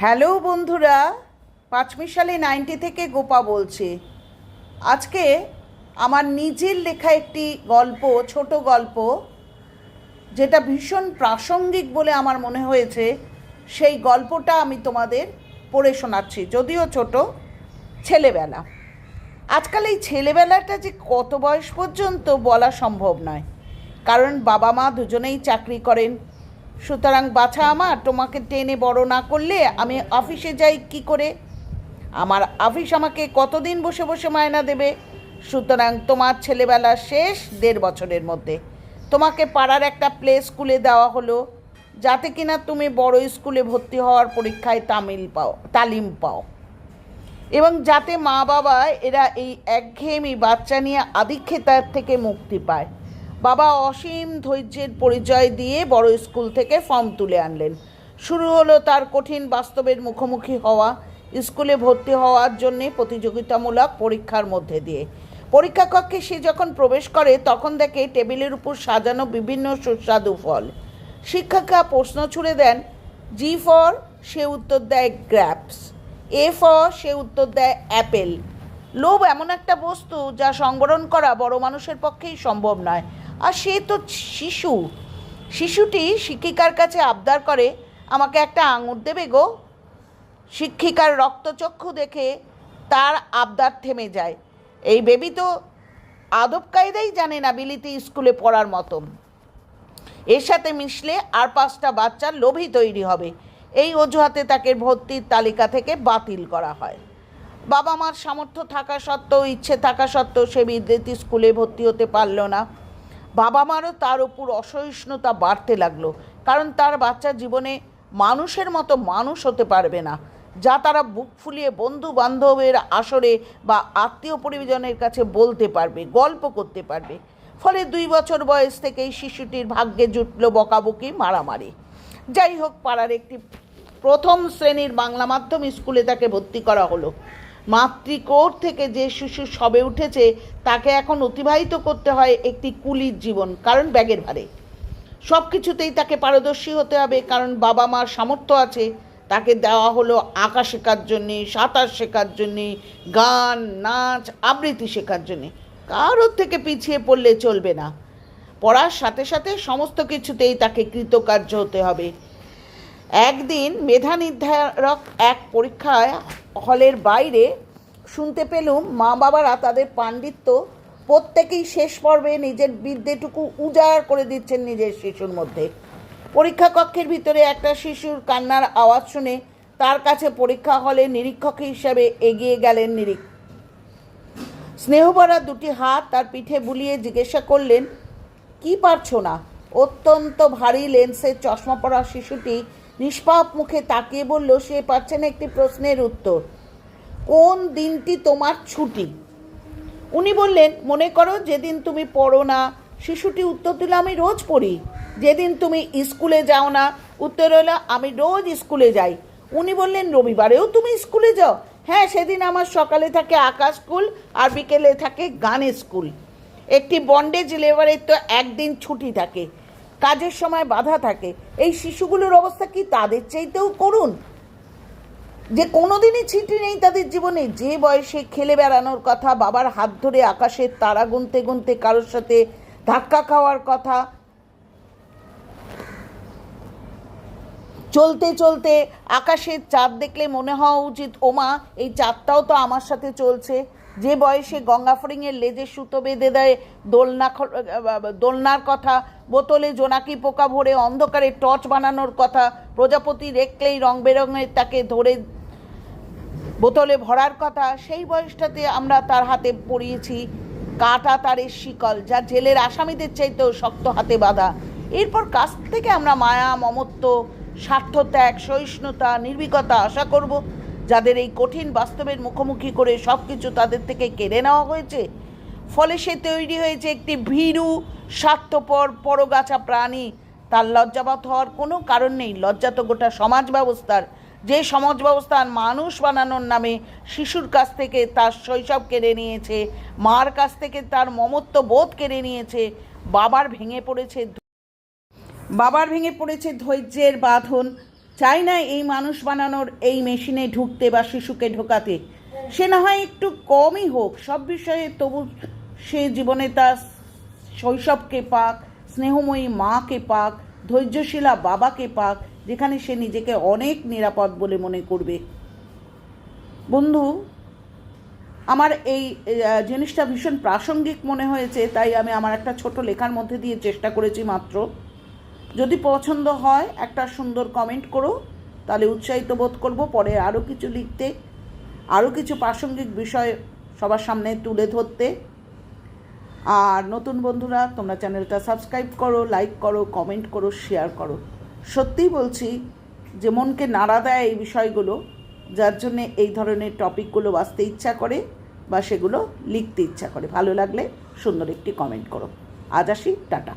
Hello বন্ধুরা, পাঁচমিশালি 90 থেকে গোপা বলছি। আজকে আমার নিজের লেখা একটি গল্প, ছোট গল্প, যেটা ভীষণ প্রাসঙ্গিক বলে আমার মনে হয়েছে, সেই গল্পটা আমি তোমাদের পড়ে শোনাচ্ছি। যদিও ছোট, ছেলেবেলা। আজকাল এই ছেলেবেলাটা যে কত বয়স পর্যন্ত বলা সম্ভব নয়, কারণ বাবা মা দুজনেই চাকরি করেন। সুতরাং বাছা আমার, তোমাকে টেনে বড় না করলে আমি অফিসে যাই কি করে? আমার অফিস আমাকে কতদিন বসে বসে মায়না দেবে? সুতরাং তোমার ছেলেবেলা শেষ 1.5 বছরের মধ্যে। তোমাকে পাড়ার একটা প্লে স্কুলে দেওয়া হলো, যাতে কিনা তুমি বড় স্কুলে ভর্তি হওয়ার পরীক্ষায় তালিম পাও, এবং যাতে মা বাবা এরা এই একঘেয়েমি বাচ্চা নিয়ে আধিক্যতার থেকে মুক্তি পায়। বাবা অসীম ধৈর্যের পরিচয় দিয়ে বড় স্কুল থেকে ফর্ম তুলে আনলেন। শুরু হলো তার কঠিন বাস্তবের মুখোমুখি হওয়া। স্কুলে ভর্তি হওয়ার জন্যে প্রতিযোগিতামূলক পরীক্ষার মধ্যে দিয়ে পরীক্ষা কক্ষে সে যখন প্রবেশ করে, তখন দেখে টেবিলের উপর সাজানো বিভিন্ন সুস্বাদু ফল। শিক্ষিকা প্রশ্ন ছুড়ে দেন, জি ফর, সে উত্তর দেয় গ্র্যাপস। এ ফর, সে উত্তর দেয় অ্যাপেল। লোভ এমন একটা বস্তু যা সংবরণ করা বড় মানুষের পক্ষেই সম্ভব নয়। আর সে তো শিশুটি শিক্ষিকার কাছে আবদার করে, আমাকে একটা আঙুর দেবে গো। শিক্ষিকার রক্তচক্ষু দেখে তার আবদার থেমে যায়। এই বেবি তো আদব কায়দাই জানে না বিলিতি স্কুলে পড়ার মতো। এর সাথে মিশলে আর 5টা বাচ্চার লোভই তৈরি হবে। এই অজুহাতে তাকে ভর্তির তালিকা থেকে বাতিল করা হয়। বাবা মার সামর্থ্য থাকা সত্ত্বেও, ইচ্ছে থাকা সত্ত্বেও সে বিদ্যার্থী স্কুলে ভর্তি হতে পারল না। বাবা মারও তার উপর অসহিষ্ণুতা বাড়তে লাগলো, কারণ তার বাচ্চা জীবনে মানুষের মতো মানুষ হতে পারবে না, যা তারা বুক ফুলিয়ে বন্ধু বান্ধবের আসরে বা আত্মীয় পরিজনের কাছে বলতে পারবে, গল্প করতে পারবে। ফলে 2 বছর বয়স থেকেই শিশুটির ভাগ্যে জুটল বকাবকি, মারামারি। যাই হোক, পাড়ার একটি 1ম শ্রেণীর বাংলা মাধ্যম স্কুলে তাকে ভর্তি করা হলো। মাতৃকোর থেকে যে শিশু সবে উঠেছে, তাকে এখন অতিবাহিত করতে হয় একটি কুলির জীবন, কারণ ব্যাগের ভারে। সব কিছুতেই তাকে পারদর্শী হতে হবে, কারণ বাবা মার সামর্থ্য আছে। তাকে দেওয়া হলো আঁকা শেখার জন্যে, সাঁতার শেখার জন্যে, গান, নাচ, আবৃত্তি শেখার জন্যে। কারোর থেকে পিছিয়ে পড়লে চলবে না। পড়ার সাথে সাথে সমস্ত কিছুতেই তাকে কৃতকার্য হতে হবে। একদিন মেধা নির্ধারক এক পরীক্ষায় হলের বাইরে শুনতে পেলুম, মা বাবারা তাদের পাণ্ডিত্য প্রত্যেকেই শেষ পর্বে নিজের বিদ্যেটুকু উজাড় করে দিচ্ছেন নিজের শিশুর মধ্যে। পরীক্ষা কক্ষের ভিতরে একটা শিশুর কান্নার আওয়াজ শুনে তার কাছে পরীক্ষা হলে নিরীক্ষক হিসাবে এগিয়ে গেলেন স্নেহভরা 2টি হাত তার পিঠে বুলিয়ে জিজ্ঞাসা করলেন, কি পারছো না? অত্যন্ত ভারী লেন্সের চশমা পরা শিশুটি নিষ্পাপ মুখে তাকিয়ে বলল, সে পারছে না একটি প্রশ্নের উত্তর। কোন দিনটি তোমার ছুটি? উনি বললেন, মনে করো যেদিন তুমি পড়ো না। শিশুটি উত্তর দিল, আমি রোজ পড়ি। যেদিন তুমি স্কুলে যাও না? উত্তর হলো, আমি রোজ স্কুলে যাই। উনি বললেন, রবিবারেও তুমি স্কুলে যাও? হ্যাঁ, সেদিন আমার সকালে থাকে আঁকা স্কুল আর বিকেলে থাকে গানের স্কুল। একটি বন্ডেজ লেবারের তো একদিন ছুটি থাকে, কাজের সময় বাধা থাকে। এই শিশুগুলোর অবস্থা কি তাদের চাইতেও করুন, যে কোনোদিনই ছুটি নেই তাদের জীবনে? যে বয়সে খেলে বেড়ানোর কথা, বাবার হাত ধরে আকাশের তারা গুনতে গুনতে কারোর সাথে ধাক্কা খাওয়ার কথা, চলতে চলতে আকাশের চাঁদ দেখলে মনে হওয়া উচিত, ওমা, এই চাঁদটাও তো আমার সাথে চলছে। যে বয়সে গঙ্গা ফড়িংয়ের লেজে সুতো বেঁধে দেয় দোলনার কথা, বোতলে জোনাকি পোকা ভরে অন্ধকারে টর্চ বানানোর কথা, প্রজাপতি দেখলেই রং বেরঙের তাকে ধরে বোতলে ভরার কথা, সেই বয়সটাতে আমরা তার হাতে পরিয়েছি কাটা তারের শিকল, যা জেলের আসামিদের চাইতেও শক্ত হাতে বাঁধা। এরপর কাছ থেকে আমরা মায়া, মমত্ব, স্বার্থত্যাগ, সহিষ্ণুতা, নির্ভীকতা আশা করব, যাদের এই কঠিন বাস্তবের মুখোমুখি করে সব কিছু তাদের থেকে কেড়ে নেওয়া হয়েছে। ফলে সে তৈরি হয়েছে একটি ভীরু, স্বার্থপর, পরগাছা প্রাণী। তার লজ্জাবোধ হওয়ার কোনো কারণ নেই। লজ্জা তো গোটা সমাজ ব্যবস্থার, যে সমাজ ব্যবস্থার মানুষ বানানোর নামে শিশুর কাছ থেকে তার শৈশব কেড়ে নিয়েছে, মার কাছ থেকে তার মমত্ব বোধ কেড়ে নিয়েছে। বাবার ভেঙে পড়েছে ধৈর্যের বাঁধন, চাই না এই মানুষ বানানোর এই মেশিনে ঢুকতে বা শিশুকে ঢোকাতে, সে না হয় একটু কমই হোক সব বিষয়ে, তবু সে জীবনে তার শৈশবকে পাক, স্নেহময়ী মাকে পাক, ধৈর্যশীলা বাবাকে পাক, যেখানে সে নিজেকে অনেক নিরাপদ বলে মনে করবে। বন্ধু, আমার এই জিনিসটা ভীষণ প্রাসঙ্গিক মনে হয়েছে, তাই আমি আমার একটা ছোট লেখার মধ্যে দিয়ে চেষ্টা করেছি মাত্র। যদি পছন্দ হয় একটা সুন্দর কমেন্ট করো, তাহলে উৎসাহিত বোধ করব পরে আরও কিছু লিখতে, আরও কিছু প্রাসঙ্গিক বিষয় সবার সামনে তুলে ধরতে। আর নতুন বন্ধুরা, তোমরা চ্যানেলটা সাবস্ক্রাইব করো, লাইক করো, কমেন্ট করো, শেয়ার করো। সত্যিই বলছি যে মনকে নাড়া দেয় এই বিষয়গুলো, যার জন্যে এই ধরনের টপিকগুলো বাঁচতে ইচ্ছা করে বা সেগুলো লিখতে ইচ্ছা করে। ভালো লাগলে সুন্দর একটি কমেন্ট করো। আজ আসি, টাটা।